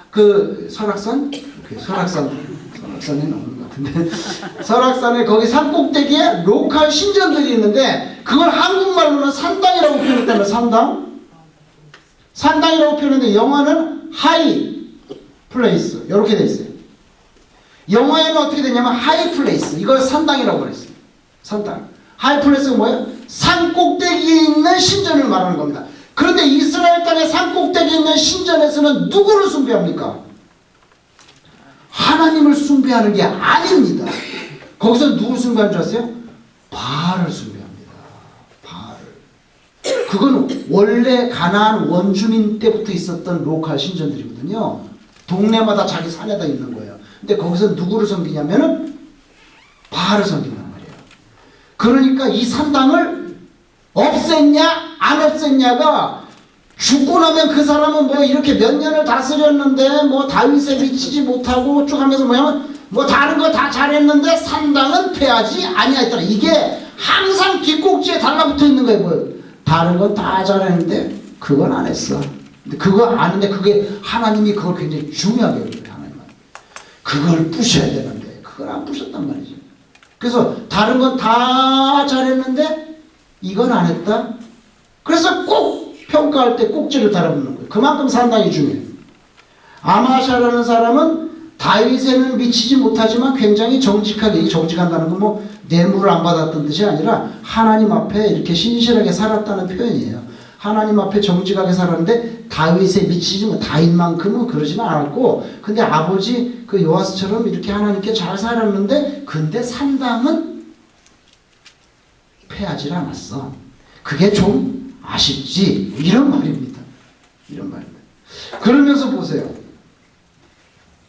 그 설악산에 나오는 것 같은데 설악산에 거기 산 꼭대기에 로컬 신전들이 있는데 그걸 한국말로는 산당이라고 표현했다면 산당이라고 표현했는데 영어는 하이 플레이스 이렇게 돼 있어요. 영어에는 어떻게 되냐면 하이 플레이스 이걸 산당이라고 그랬어요. 산당. 하이 플레이스가 뭐예요? 산 꼭대기에 있는 신전을 말하는 겁니다. 그런데 이스라엘 땅의 산 꼭대기에 있는 신전에서는 누구를 숭배합니까? 하나님을 숭배하는 게 아닙니다. 거기서 누구를 숭배하는 줄 아세요? 바알을 숭배합니다. 바알을. 그건 원래 가나안 원주민 때부터 있었던 로컬 신전들이거든요. 동네마다 자기 산에다 있는 거예요. 근데 거기서 누구를 섬기냐면은 바알을 섬긴단 말이에요. 그러니까 이 산당을 없앴냐 안 없앴냐가 죽고 나면 그 사람은 뭐 이렇게 몇 년을 다스렸는데 뭐 다윗에 미치지 못하고 쭉 하면서 뭐 다른 거 다 잘했는데 산당은 패하지 아니하였더라. 이게 항상 뒷꼭지에 달라붙어 있는 거예요. 뭐 다른 건 다 잘했는데 그건 안 했어. 근데 그거 아는데 그게 하나님이 그걸 굉장히 중요하게 여겨요. 하나님은 그걸 부셔야 되는데 그걸 안 부셨단 말이죠. 그래서 다른 건 다 잘했는데 이건 안 했다. 그래서 꼭 평가할 때 꼭지를 달아붙는 거예요. 그만큼 산당이 중요해요. 아마샤라는 사람은 다윗에는 미치지 못하지만 굉장히 정직하게, 정직한다는 건 뭐 뇌물을 안 받았던 뜻이 아니라 하나님 앞에 이렇게 신실하게 살았다는 표현이에요. 하나님 앞에 정직하게 살았는데 다윗에 미치지 못, 다윗만큼은 그러지는 않았고, 근데 아버지 그 요아스처럼 이렇게 하나님께 잘 살았는데, 근데 산당은 패하지 않았어. 그게 좀 아쉽지. 이런 말입니다. 이런 말입니다. 그러면서 보세요.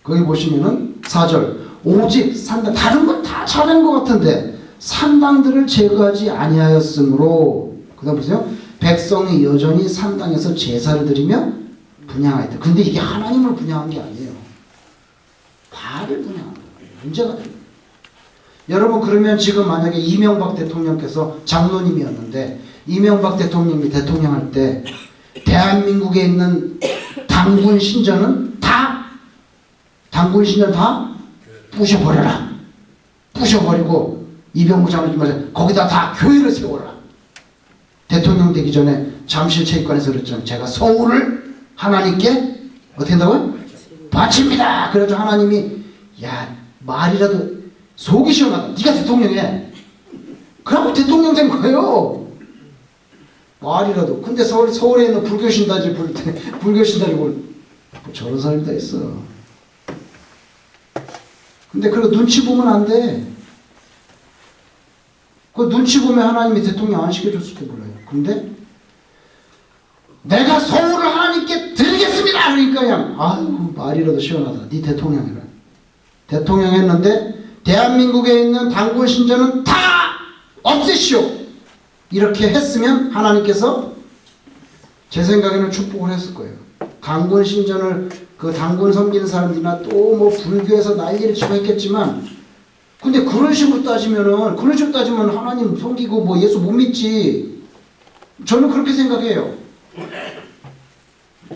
거기 보시면은 4절. 오직 산당, 다른 건 다 잘한 것 같은데 산당들을 제거하지 아니하였으므로, 그 다음 보세요. 백성이 여전히 산당에서 제사를 드리며 분향하였다. 근데 이게 하나님을 분향한 게 아니에요. 바알을 분향한 거예요. 문제가 됩니다. 여러분, 그러면 지금 만약에 이명박 대통령께서 장로님이었는데 이명박 대통령이 대통령할 때 대한민국에 있는 당군 신전 다 부셔버려라. 부셔버리고 이병무장을 좀 말해 거기다 다 교회를 세워라. 대통령 되기 전에 잠실 체육관에서 그랬잖아요. 제가 서울을 하나님께 어떻게 한다고요? 바칩니다. 그래서 하나님이 야 말이라도 속이 시원하다. 네가 대통령이야. 그러고 대통령 된 거예요. 말이라도. 근데 서울에 있는 불교신다지 불교신다지고 저런 사람이 다 있어. 근데 그거 눈치 보면 안 돼. 그 눈치 보면 하나님이 대통령 안 시켜줬을지 몰라요. 근데 내가 서울을 하나님께 드리겠습니다. 그러니까 그냥 아유 말이라도 시원하다. 네 대통령이라. 대통령 했는데 대한민국에 있는 단군 신전은 다 없애시오. 이렇게 했으면 하나님께서 제 생각에는 축복을 했을 거예요. 단군 신전을 그 단군 섬기는 사람들이나 또 뭐 불교에서 난리를 치고 했겠지만 근데 그런 식으로 따지면 하나님 섬기고 뭐 예수 못 믿지. 저는 그렇게 생각해요.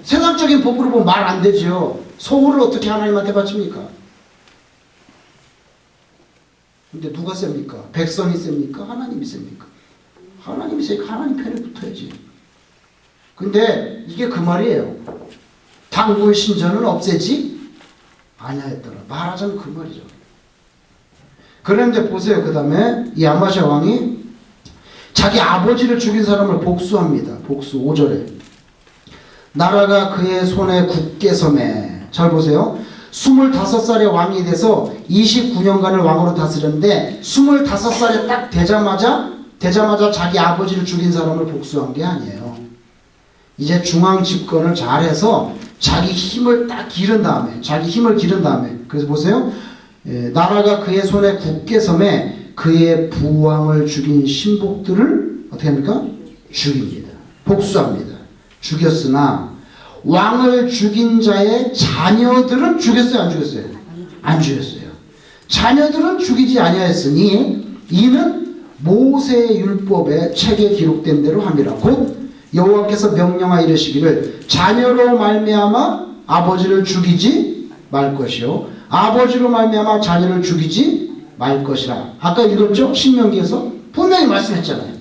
세상적인 법으로 보면 말 안 되지요. 서울을 어떻게 하나님한테 바칩니까? 근데 누가 셉니까? 백성이 셉니까? 하나님이 셉니까? 하나님이 세니까 하나님 편에 붙어야지. 근데 이게 그 말이에요. 단군 신전은 없애지 아니하였더라. 말하자면 그 말이죠. 그런데 보세요. 그 다음에 이 아마시아 왕이 자기 아버지를 죽인 사람을 복수합니다. 복수 5절에 나라가 그의 손에 굳게 섬에. 잘 보세요. 25살의 왕이 돼서 29년간을 왕으로 다스렸는데 25살에 딱 되자마자 자기 아버지를 죽인 사람을 복수한 게 아니에요. 이제 중앙 집권을 잘해서 자기 힘을 딱 기른 다음에 그래서 보세요. 나라가 그의 손에 굳게 섬에 그의 부왕을 죽인 신복들을 어떻게 합니까? 죽입니다. 복수합니다. 죽였으나 왕을 죽인 자의 자녀들은 죽였어요? 안 죽였어요? 안 죽였어요. 자녀들은 죽이지 아니하였으니 이는 모세의 율법의 책에 기록된 대로 함이라. 곧 여호와께서 명령하여 이르시기를 자녀로 말미암아 아버지를 죽이지 말 것이요 아버지로 말미암아 자녀를 죽이지 말 것이라. 아까 읽었죠? 신명기에서 분명히 말씀했잖아요.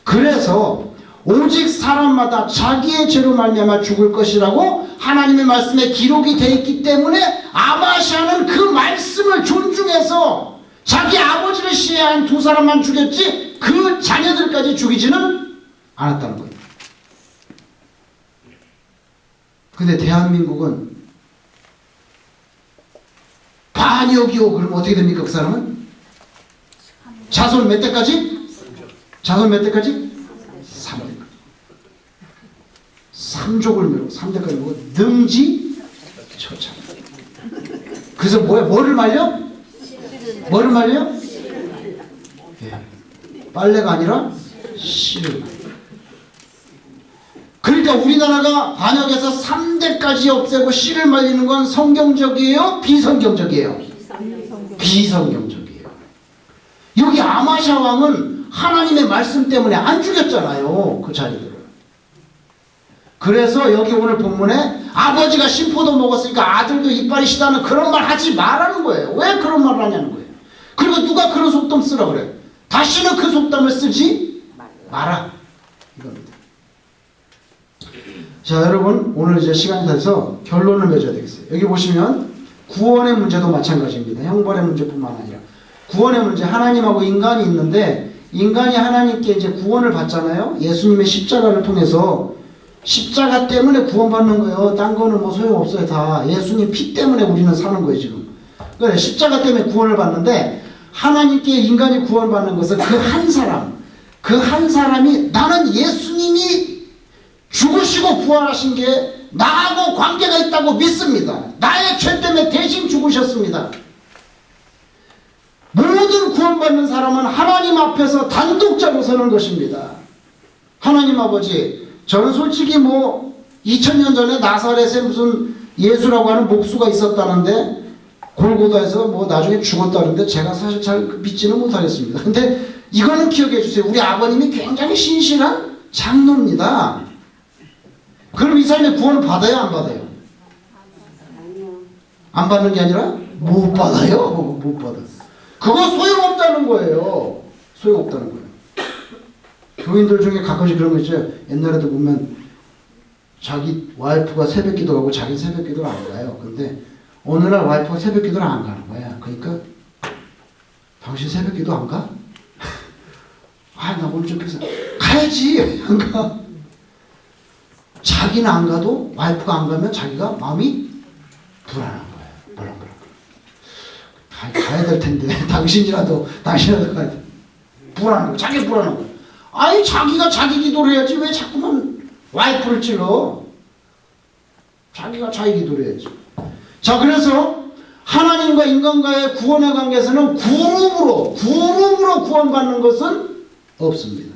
그래서 오직 사람마다 자기의 죄로 말미암아 죽을 것이라고 하나님의 말씀에 기록이 되어 있기 때문에 아마시아는 그 말씀을 존중해서 자기 아버지를 시해한 두 사람만 죽였지 그 자녀들까지 죽이지는 않았다는 거예요. 근데 대한민국은 반역이요. 그럼 어떻게 됩니까? 그 사람은? 자손 몇 대까지? 자손 몇 대까지? 3대까지. 3족을 메고 3대까지 메고 능지처참. 그래서 뭐를 말려? 뭐를 말려? 예. 빨래가 아니라 씨를. 그러니까 우리나라가 반역에서 3대까지 없애고 씨를 말리는 건 성경적이에요? 비성경적이에요? 비성경적이에요. 여기 아마시아 왕은 하나님의 말씀 때문에 안 죽였잖아요. 그 자리들을. 그래서 여기 오늘 본문에 아버지가 신포도 먹었으니까 아들도 이빨이 시다는 그런 말 하지 말라는 거예요. 왜 그런 말을 하냐는 거예요. 그리고 누가 그런 속담 쓰라 그래? 다시는 그 속담을 쓰지 마라. 이겁니다. 자, 여러분 오늘 이제 시간이 다 돼서 결론을 맺어야 되겠어요. 여기 보시면 구원의 문제도 마찬가지입니다. 형벌의 문제뿐만 아니라 구원의 문제, 하나님하고 인간이 있는데 인간이 하나님께 이제 구원을 받잖아요. 예수님의 십자가를 통해서 십자가 때문에 구원받는 거예요. 딴 거는 뭐 소용없어요. 다 예수님 피 때문에 우리는 사는 거예요. 지금. 그래, 십자가 때문에 구원을 받는데 하나님께 인간이 구원받는 것은 그 한 사람이 나는 예수님이 죽으시고 부활하신 게 나하고 관계가 있다고 믿습니다. 나의 죄 때문에 대신 죽으셨습니다. 모든 구원받는 사람은 하나님 앞에서 단독자로 서는 것입니다. 하나님 아버지, 저는 솔직히 뭐 2000년 전에 나사렛에 무슨 예수라고 하는 목수가 있었다는데 골고다에서 뭐 나중에 죽었다는데 제가 사실 잘 믿지는 못하겠습니다. 근데 이거는 기억해 주세요. 우리 아버님이 굉장히 신실한 장로입니다. 그럼 이 사람이 구원을 받아요? 안 받아요? 안 받는 게 아니라 못 받아요? 못 받아요. 그거 소용없다는 거예요. 소용없다는 거예요. 교인들 중에 가끔씩 그런 거 있죠. 옛날에도 보면 자기 와이프가 새벽 기도하고 자기 새벽 기도를 안 가요. 근데 어느 날 와이프가 새벽 기도를 안 가는 거야. 그러니까 당신 새벽 기도 안 가? 아, 나 오늘 좀 그래서 가야지. 안 가. 자기는 안 가도 와이프가 안 가면 자기가 마음이 불안한 거예요. 불안불안. 가야 될 텐데 당신이라도 가야 돼. 불안한 거예요. 자기 불안한 거예요. 아니 자기가 자기 기도를 해야지 왜 자꾸만 와이프를 찔러. 자기가 자기 기도를 해야지. 자, 그래서 하나님과 인간과의 구원의 관계에서는 그룹으로 구원받는 것은 없습니다.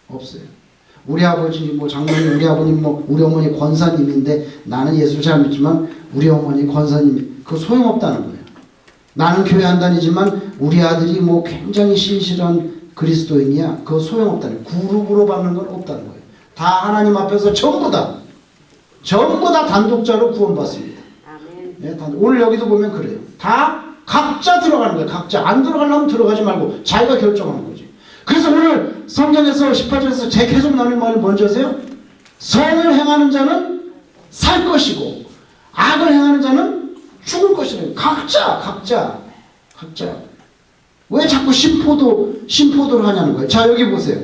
없어요. 우리 아버지 뭐 장모님, 우리 아버님 뭐 우리 어머니 권사님인데 나는 예수를 잘 믿지만 우리 어머니 권사님, 그거 소용없다는 거예요. 나는 교회 안 다니지만 우리 아들이 뭐 굉장히 신실한 그리스도인이야. 그거 소용없다는 거예요. 그룹으로 받는 건 없다는 거예요. 다 하나님 앞에서 전부 다 단독자로 구원받습니다. 네, 오늘 여기도 보면 그래요. 다 각자 들어가는 거예요. 각자. 안 들어가려면 들어가지 말고 자기가 결정하는 거지. 그래서 오늘 성경에서 18절에서 제 계속 나오는 말이 뭔지 아세요? 선을 행하는 자는 살 것이고 악을 행하는 자는 죽을 것이래요. 각자. 왜 자꾸 심포도를 하냐는 거예요. 자, 여기 보세요.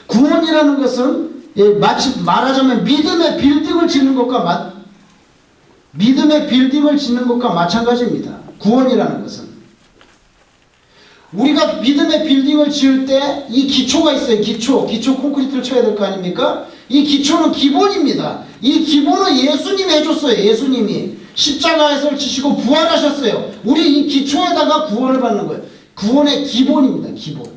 구원이라는 것은 마치 말하자면 믿음의 빌딩을 짓는 것과 마찬가지입니다. 구원이라는 것은. 우리가 믿음의 빌딩을 지을 때 이 기초가 있어요. 기초 콘크리트를 쳐야 될 거 아닙니까? 이 기초는 기본입니다. 이 기본은 예수님이 해줬어요. 예수님이 십자가에서 지시고 부활하셨어요. 우리 이 기초에다가 구원을 받는 거예요. 구원의 기본입니다. 기본.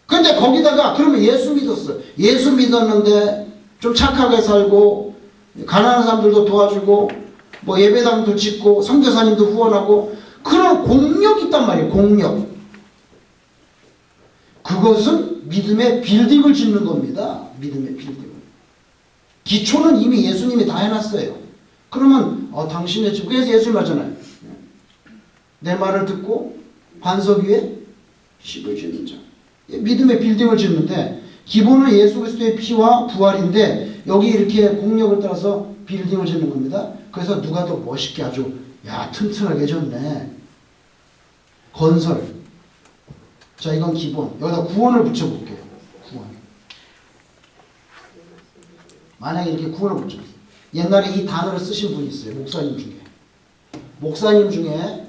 근데 거기다가 그러면 예수 믿었어요. 예수 믿었는데 좀 착하게 살고 가난한 사람들도 도와주고 뭐 예배당도 짓고 선교사님도 후원하고 그런 공력이 있단 말이에요. 공력. 그것은 믿음의 빌딩을 짓는 겁니다. 믿음의 빌딩을. 기초는 이미 예수님이 다 해놨어요. 그러면 당신의 집, 그래서 예수님 하잖아요. 내 말을 듣고 반석 위에 집을 짓는 자. 믿음의 빌딩을 짓는데 기본은 예수 그리스도의 피와 부활인데 여기 이렇게 공력을 따라서 빌딩을 짓는 겁니다. 그래서 누가 더 멋있게 아주 튼튼하게 졌네. 건설. 자, 이건 기본. 여기다 구원을 붙여볼게요. 구원. 만약에 이렇게 구원을 붙여볼게요. 옛날에 이 단어를 쓰신 분이 있어요. 목사님 중에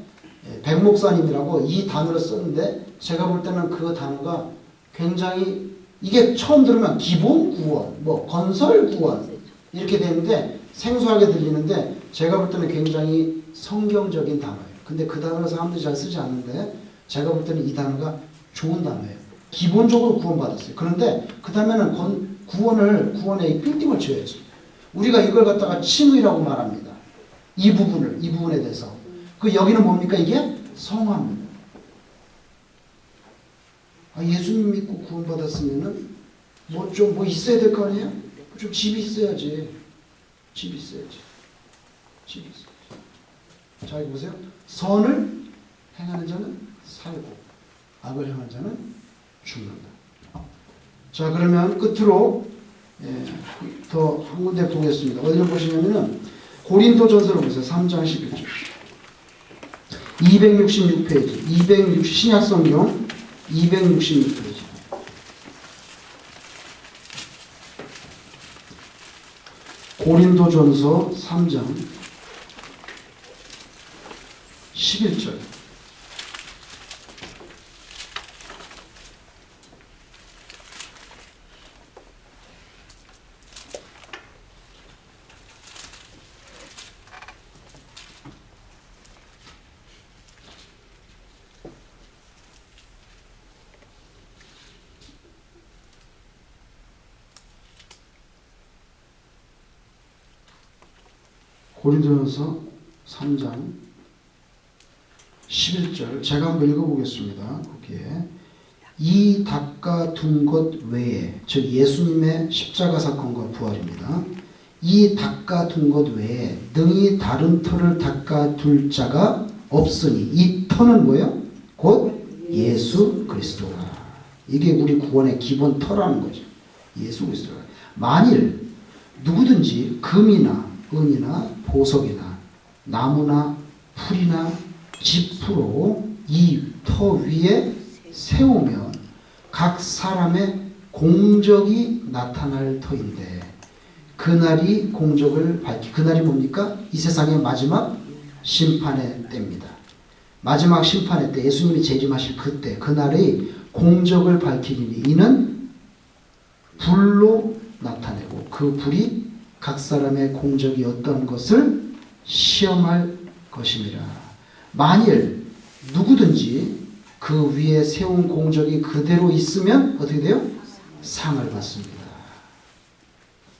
백 목사님이라고 이 단어를 썼는데 제가 볼 때는 그 단어가 굉장히 이게 처음 들으면 기본 구원, 뭐 건설 구원 이렇게 되는데 생소하게 들리는데 제가 볼 때는 굉장히 성경적인 단어예요. 근데 그 단어를 사람들이 잘 쓰지 않는데 제가 볼 때는 이 단어가 좋은 단어예요. 기본적으로 구원받았어요. 그런데 그 다음에는 구원의 빌딩을 지어야지. 우리가 이걸 갖다가 칭의라고 말합니다. 이 부분에 대해서. 그 여기는 뭡니까? 이게 성화입니다. 예수님 믿고 구원받았으면은 뭐 있어야 될 거 아니에요? 좀 집이 있어야지. 자, 여기 보세요. 선을 행하는 자는 살고 악을 행하는 자는 죽는다. 자, 그러면 끝으로 더 한 군데 보겠습니다. 어디를 보시냐면은 고린도전서를 보세요. 3장 11절. 266페이지. 신약성경 266페이지. 고린도전서 3장 11절. 고린도전서 3장 11절 제가 한번 읽어보겠습니다. 거기에 이 닦아둔 것 외에, 즉 예수님의 십자가 사건과 부활입니다. 이 닦아둔 것 외에 능히 다른 터를 닦아둘 자가 없으니 이 터는 뭐예요? 곧 예수 그리스도라. 이게 우리 구원의 기본 터라는 거죠. 예수 그리스도라. 만일 누구든지 금이나 은이나 보석이나 나무나 풀이나 지푸로 이 터 위에 세우면 각 사람의 공적이 나타날 터인데 그날이 공적을 그날이 뭡니까? 이 세상의 마지막 심판의 때입니다. 마지막 심판의 때 예수님이 재림하실 그때 그날의 공적을 밝히리니 이는 불로 나타내고 그 불이 각 사람의 공적이 어떤 것을 시험할 것입니다. 만일 누구든지 그 위에 세운 공적이 그대로 있으면 어떻게 돼요? 상을 받습니다.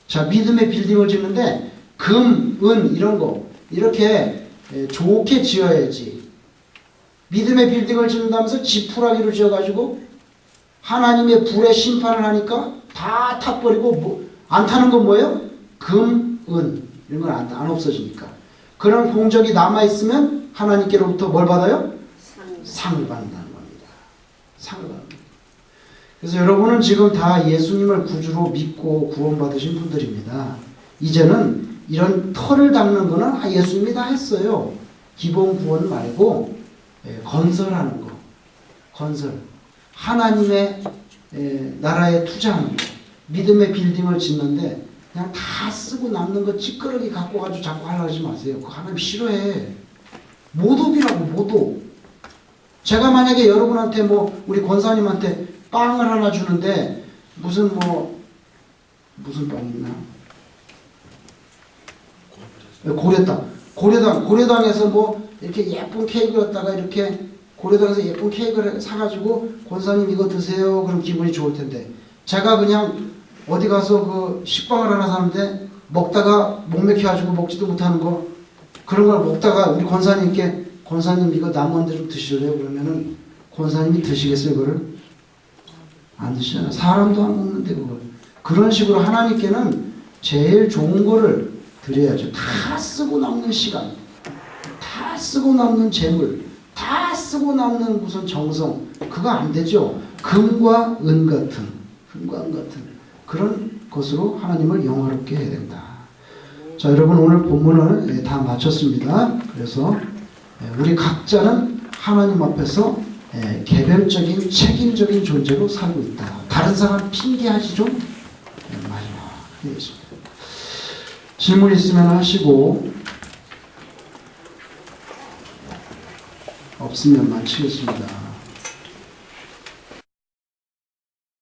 자, 믿음의 빌딩을 짓는데 금, 은 이런 거 이렇게 좋게 지어야지. 믿음의 빌딩을 짓는다면서 지푸라기로 지어가지고 하나님의 불의 심판을 하니까 다 타버리고 안 타는 건 뭐예요? 금, 은 이런 건 안 없어지니까. 그런 공적이 남아있으면 하나님께로부터 뭘 받아요? 상을 받는다는 겁니다. 상을 받는다. 그래서 여러분은 지금 다 예수님을 구주로 믿고 구원받으신 분들입니다. 이제는 이런 터를 닦는 거는 예수님이 다 했어요. 기본 구원 말고 건설하는 거. 건설. 하나님의 나라에 투자하는 거. 믿음의 빌딩을 짓는데 그냥 다 쓰고 남는 거 찌끄러기 갖고 가지고 자꾸 하려고 하지 마세요. 그거 하나님 싫어해. 모독이라고 모독. 제가 만약에 여러분한테 우리 권사님한테 빵을 하나 주는데 무슨 빵이 있나? 고려당에서 이렇게 예쁜 케이크였다가 이렇게 고려당에서 예쁜 케이크를 사가지고 권사님 이거 드세요. 그럼 기분이 좋을 텐데 제가 그냥 어디 가서 그 식빵을 하나 사는데 먹다가 목 맥혀가지고 먹지도 못하는 거 그런 걸 먹다가 우리 권사님께 권사님 이거 남은데 좀 드실래요? 그러면은 권사님이 드시겠어요? 그거를? 안 드시잖아요. 사람도 안 먹는데 그걸. 그런 식으로 하나님께는 제일 좋은 거를 드려야죠. 다 쓰고 남는 시간, 다 쓰고 남는 재물, 다 쓰고 남는 무슨 정성 그거 안 되죠. 금과 은 같은 그런 것으로 하나님을 영화롭게 해야 된다. 자, 여러분 오늘 본문을 다 마쳤습니다. 그래서 우리 각자는 하나님 앞에서 개별적인 책임적인 존재로 살고 있다. 다른 사람 핑계하지 좀 마지막 하겠습니다. 질문 있으면 하시고 없으면 마치겠습니다.